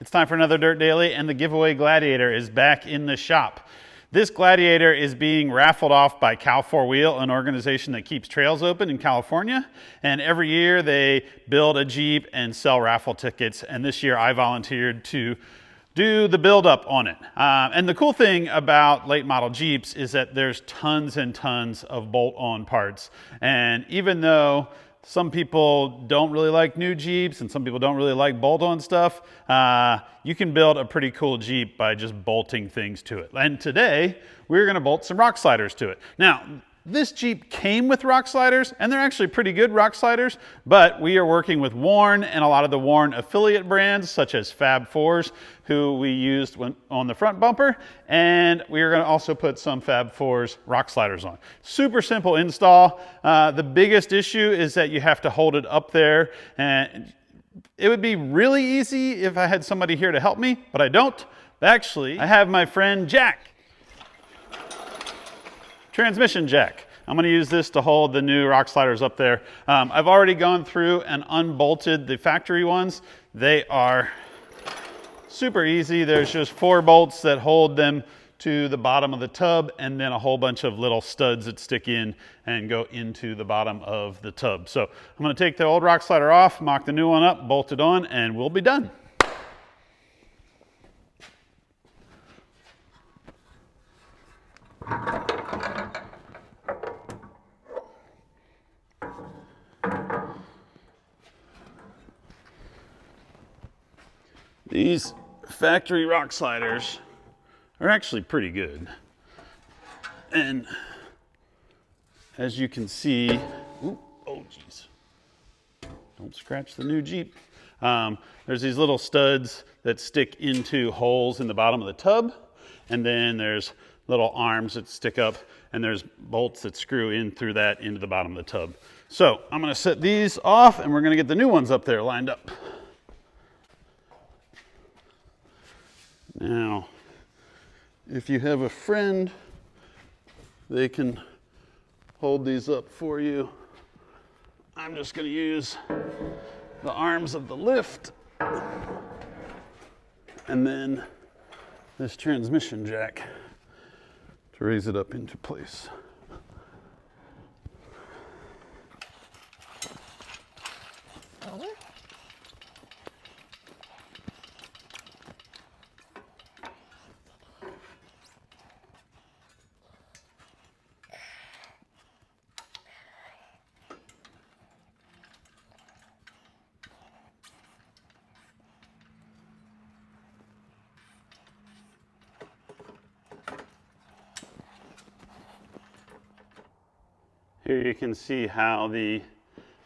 It's time for another Dirt Daily, and the giveaway Gladiator is back in the shop. This Gladiator is being raffled off by Cal 4 Wheel, an organization that keeps trails open in California. And every year they build a Jeep and sell raffle tickets. And this year I volunteered to do the build up on it. And the cool thing about late model Jeeps is that there's tons and tons of bolt-on parts. And even though some people don't really like new Jeeps and some people don't really like bolt-on stuff, you can build a pretty cool Jeep by just bolting things to it. And today we're going to bolt some rock sliders to it. Now, this Jeep came with rock sliders, and they're actually pretty good rock sliders, but we are working with Warn and a lot of the Warn affiliate brands, such as Fab Fours, who we used on the front bumper, and we are going to also put some Fab Fours rock sliders on. Super simple install. The biggest issue is that you have to hold it up there, and it would be really easy if I had somebody here to help me, but I don't. Actually, I have my friend Jack. Transmission jack. I'm going to use this to hold the new rock sliders up there. I've already gone through and unbolted the factory ones. They are super easy. There's just 4 bolts that hold them to the bottom of the tub, and then a whole bunch of little studs that stick in and go into the bottom of the tub. So I'm going to take the old rock slider off, mock the new one up, bolt it on, and we'll be done. These factory rock sliders are actually pretty good. And as you can see, oh geez, don't scratch the new Jeep. There's these little studs that stick into holes in the bottom of the tub. And then there's little arms that stick up, and there's bolts that screw in through that into the bottom of the tub. So I'm gonna set these off, and we're gonna get the new ones up there lined up. Now, if you have a friend, they can hold these up for you. I'm just going to use the arms of the lift and then this transmission jack to raise it up into place. Here you can see how the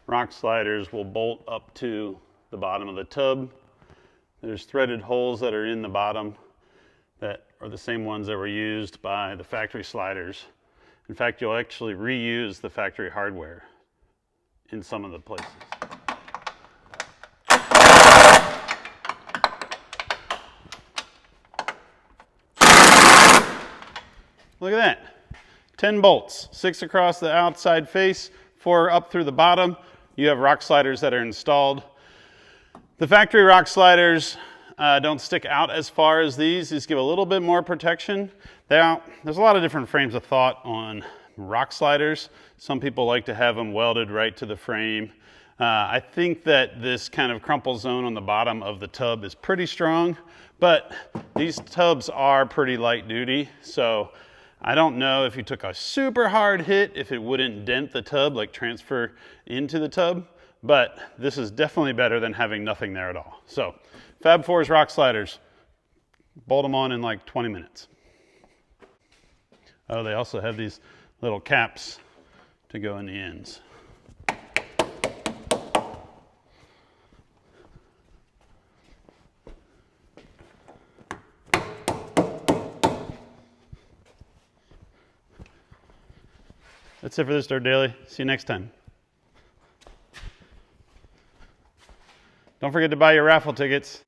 rock sliders will bolt up to the bottom of the tub. There's threaded holes that are in the bottom that are the same ones that were used by the factory sliders. In fact, you'll actually reuse the factory hardware in some of the places. Look at that. 10 bolts, 6 across the outside face, 4 up through the bottom. You have rock sliders that are installed. The factory rock sliders don't stick out as far as these. These give a little bit more protection. There's a lot of different frames of thought on rock sliders. Some people like to have them welded right to the frame. I think that this kind of crumple zone on the bottom of the tub is pretty strong, but these tubs are pretty light duty, so I don't know if you took a super hard hit, if it wouldn't dent the tub, like transfer into the tub, but this is definitely better than having nothing there at all. So, Fab Fours rock sliders, bolt them on in like 20 minutes. Oh, they also have these little caps to go in the ends. That's it for this Dirt Daily. See you next time. Don't forget to buy your raffle tickets.